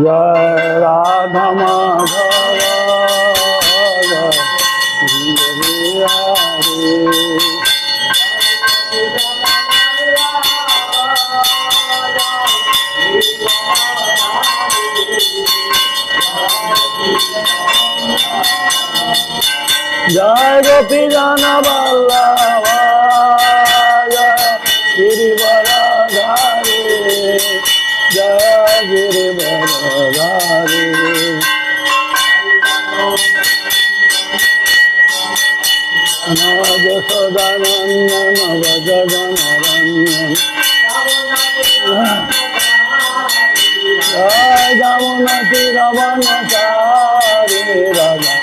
Joy Radha Madhav Joy Hare. Joy Gopi John Vallabh Joy গিরিবরধারী Joy গিরিবরধারী। Yashodanandan ভজগণরঞ্জন Joy Jamuna তীরবনচারী Radha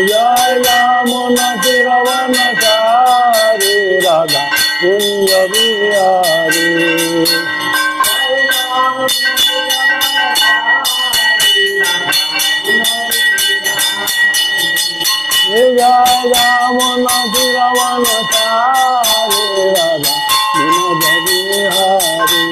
Joy Jamuna তীরবনচারী Radha Kunj Bihari. Joy Jamuna তীরবনচারী Radha Kunj Bihari.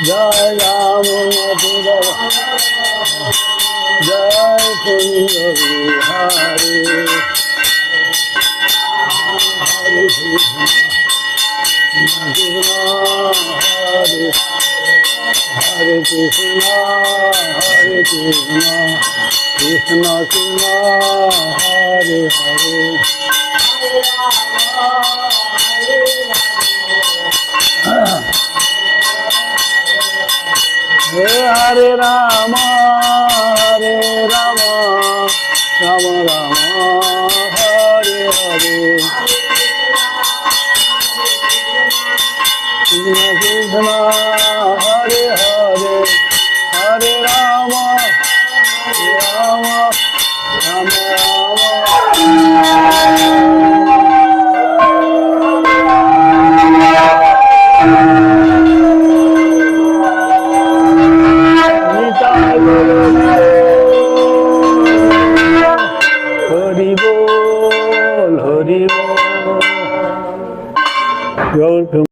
Joy Jamuna Joy Kunj Bihari. Hare Krishna Hare Hare Krishna Hare Krishna Krishna Krishna Hare Hare. Hare Ram Ram Ram Hare Hare. Krishna Krishna Hare Hare Hare Ram Ram Ram Ram. Nitai Gour